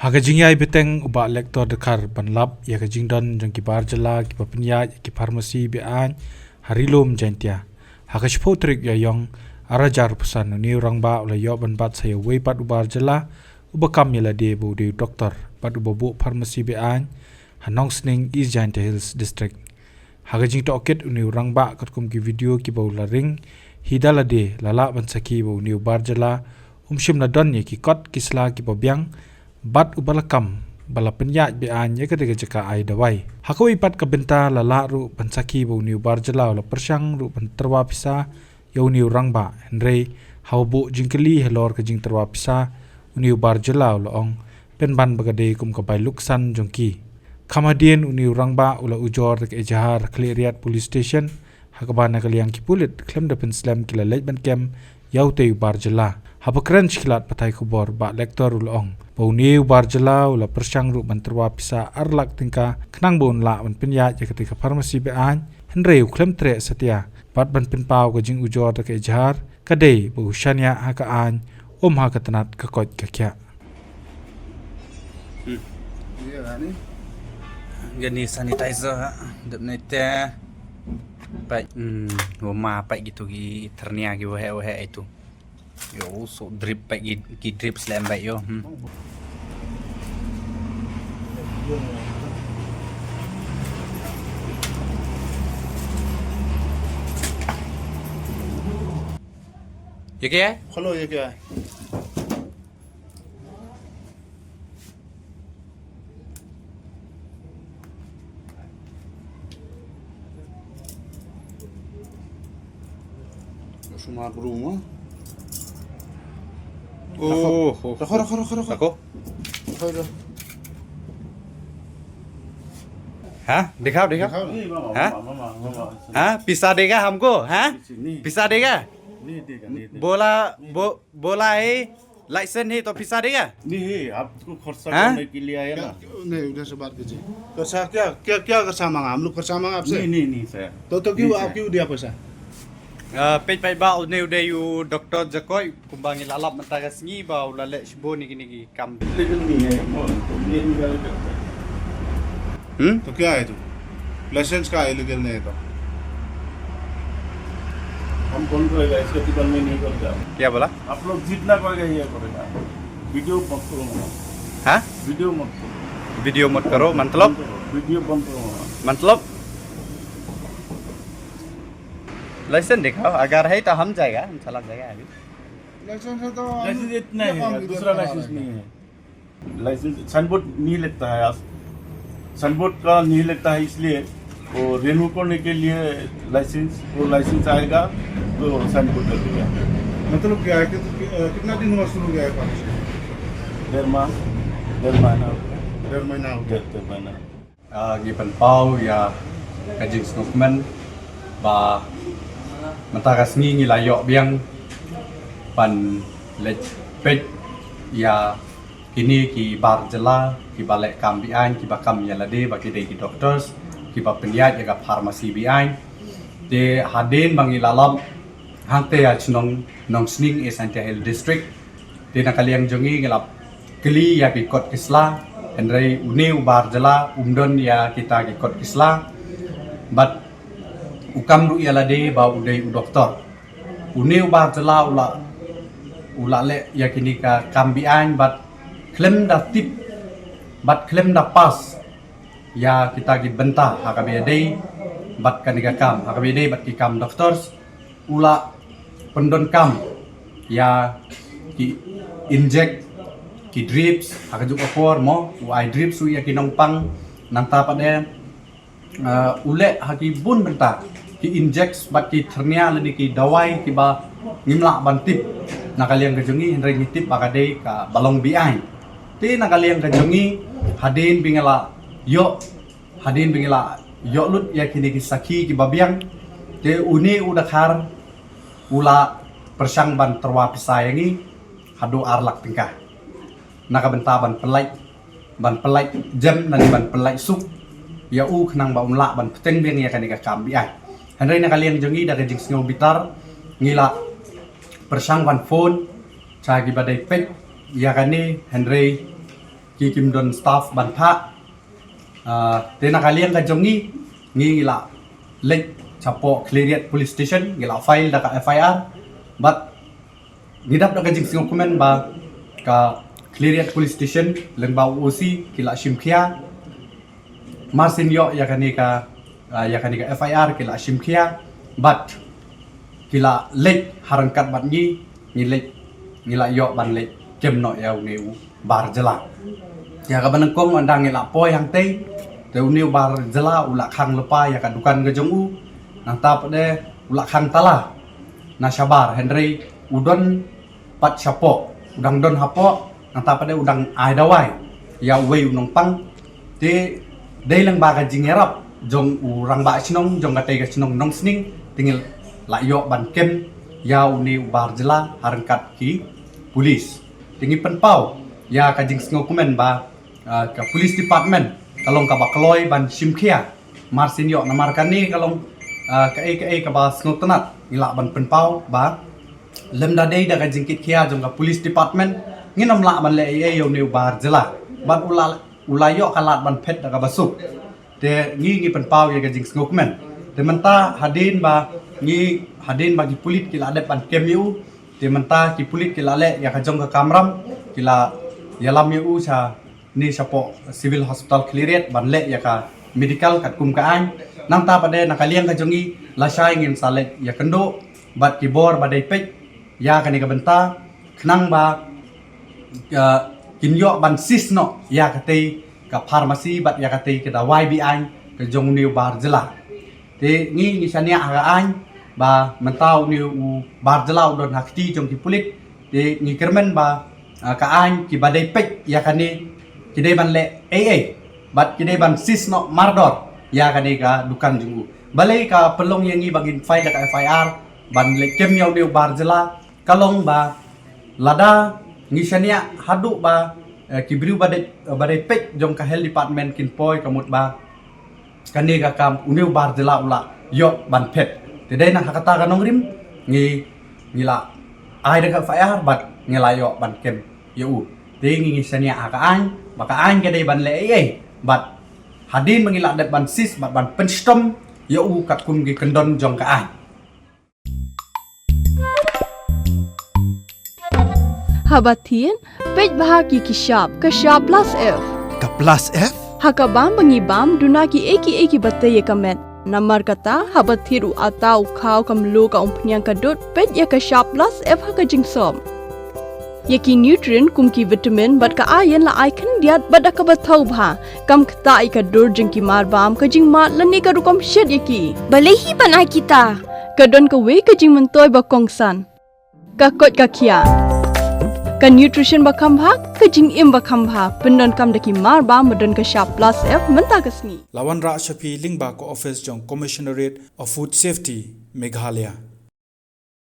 Hagajing ay beteng uba lektor dekar banlap ya kajing don jang kibar jala ki papnya ki farmasi be an harilom jantia hagash potrik ya yong arajar pesan ni orang ba ula yo ban bat saya we pat ubar jala uba kam yala de bu de doktor pat uba bu farmasi be an hanong sning East Jantia Hills district hagajing to okit uni orang ba kat kum ki video ki ba ula ring hidala de lala ban saki bu ni ubar jala shim na don ye ki kot kisla ki babyang bat ubalakam bala penyat be an ye ketika jeka ai dawai hakoi pat kabenta lala ru pansaki bu niu barjala la persang ru terwa pisa yo niu rangba henry haubu jingkeli helor ke jing terwa pisa niu barjala la ong penban bagade kum kabai luksan jongki kamadien uniu rangba ula ujor ke ejahar kleriat police station hakabana kaliang ki pulit klem de penslam kila lejban kem yaute barjala habakran shkilat patai kubor ba lektor ulong Bauniu barjala ula persang ru banterwa pisa arlak tingka kenang bon la ban pinya ya ketika farmasi be an henry uklem tre setia bat ban pin pau ke jing ujor ke jar kadei bu shania haka an ha katanat ka kot ka kya gani sanitizer dep nete pai ma pai gitu gi ternia gi wahe itu yo so drip pai gi drip slam pai yo ये क्या है? खोलो ये क्या है? Semua rumah. Oh, रखो हाँ दिखाओ हाँ हाँ पिसा देगा हमको हाँ पिसा देगा बोला है लाइसेंस है तो पिसा देगा नहीं है आपको खर्चा करने के लिए आया ना नहीं उधर से बात कीजिए खर्चा क्या खर्चा मांगा हम लोग खर्चा मांगा आपसे नहीं सर तो क्यों आप क्यों दिया पैसा pej bau ne udah yu doktor jakoi kumbangi lalap mentaga sengi bau lale shbo niki kam legal नहीं है ये लीगल तो क्या है तू लाइसेंस का इलीगल नहीं है तो हम कौन करेगा इसका दुकान में नहीं करता क्या बोला आप लोग जितना करेगा ये करेगा वीडियो मत करो हाँ वीडियो मत करो मतलब वीडियो बंद करो मतलब लाइसेंस दिखाओ अगर है तो हम जाएगा हम चला जाएगा अभी लाइसेंस है तो लाइसेंस इतना है दूसरा लाइसेंस नहीं है लाइसेंस साइनबोर्ड नहीं लगता है साइनबोर्ड का नहीं लगता है इसलिए वो रिन्यू करने के लिए वो लाइसेंस आएगा तो साइनबोर्ड लगेगा मतलब क्या है कि कितना दिन हुआ शुरू किया है डेढ़ महीना हो गया given pau ya kajing snokman ba mentagas ngi layo biang pan lej pej ya kini ki bar jela ki balek kam bi an ki bakam ya lade ba ki dei ki doctors ki ba penyat ya ka farmasi bi an de haden bangi lalam hangte ya chnong nong sning e Jantia Hills district de nakaliang jongi ngelap kli ya ki kot kisla henry uniu bar jela umdon ya kita ki kot kisla but ukam du ya lade ba udai u doktor uniu bar jela ula le ya kini ka kambian bat klem da tip bat klem da pas ya kita gi benta hakabe dei bat kaniga kam hakabe dei bat ki kam doctors ula pendon kam ya ki inject ki drips hakajuk apor mo u eye drips u ya kinong pang nanta pade ule haki bun benta ki inject bat ki ternia leni ki dawai ki ba ngimla bantip nakaliang kejongi henry ngitip bakade ka balong biai ti nakaliang kejongi hadin bingala yo lut ya kini ki saki ki babiang te uni udakhar ula persang ban terwa pisayangi hadu arlak tingkah nakabenta ban pelai jam nani ban pelai suk ya u khnang ba umla ban peteng biang ya kanika kam biai henry nakaliang jongi da kejing sngo bitar ngila persang ban phone chagi badai pek ya kani henry ki kim don staff ban pha te na kalian ka jongi ngi la lek chapo cleariat police station ngila file da ka FIR but ngidap da ka jing singo komen ba ka cleariat police station leng ba OC kila shimkhia marsin yo ya kani ka FIR kila shimkhia but kila lek harangkat bat ni lek ngila yo ban lek kem no ya neu bar jela ya ka banang kong andang ngila po yang tei te neu bar jela ula khang lepa ya ka dukan ga jong u nang tap de ula khang tala na sabar Henry udon pat chapo udang don hapo nang tap de udang ai dawai ya wei unong pang te dei lang ba ka jingerap jong urang ba chinong jong ka tei ka chinong nong sning tingil la yo ban kem ya uni bar jela harangkat ki polis tingi penpau ya ka jing sngo komen ba ka police department kalong ka bakloi ban simkhia marsin yo namar kani kalong ka ba sngo tanat ngila ban penpau ba lemda dei da ka jingkit khia jong ka police department nginam la ban le yo new bar jela ban ula yo kalat ban phet da ka basuk te ngi penpau ya ka jing sngo komen te menta hadin ba ngi hadin bagi pulit kila ada ban kemiu te menta ki pulit kila le ya ka jong ka kamram kila yalam yu cha ni sapo civil hospital cleariat ban le ya ka medical kat kum ka an nang ta pade nakaliang ka jongi la shai ngin sale ya kendo bat ki bor badai pek ya ka ni ka benta khnang ba kin yo ban sis no ya ka tei ka pharmacy bat ya ka tei ka da YBI ka jong new bar jela te ngi sania aga an ba mentau new bar jela udon hakti jong ki pulit te ngi kermen ba ka an ki badai pek ya ka ni ki dei ban le bat ki dei ban sis no mardor ya ka ni ka dukan jungu balai ka pelong yang ngi bagin file da ka FIR ban le kem yaw new bar jela kalong ba lada ngi sania hadu ba ki briu badai pek jong ka health department kin poi kamut ba kani ka kam uniu bar jela ula yo ban pet te dei na hakata ka nongrim ngila ai da ka FIR bat ngelayo ban kem yu te ngi sania aka an maka an ke dei ban le bat hadin mangila dat ban sis bat ban penstom yu kat kum gi kendon jong ka an Habatin pej bahagi kishap plus F Ka plus F? hakabam bangibam dunaki eki bataye kamet namar kata habathiru atau khau kamlu ka umpnyang kadut pej ya kishap plus F haka jingsom yaki nutrient kumki vitamin bat ka ayan la icon diat bat ka bathau bha kam khta ai ka dur jingki mar bam ka jing ma lani ka rukom shed yaki Balehi banai kita. kadon ka we ka jing mentoy ba kongsan ka kot ka khia ka nutrition ba khambha ka jing im ba khambha pendon kam daki mar ba modon ka sharp plus F menta kasni Lawan Ra Shafi Lingba ko office jong Commissionerate of Food Safety Meghalaya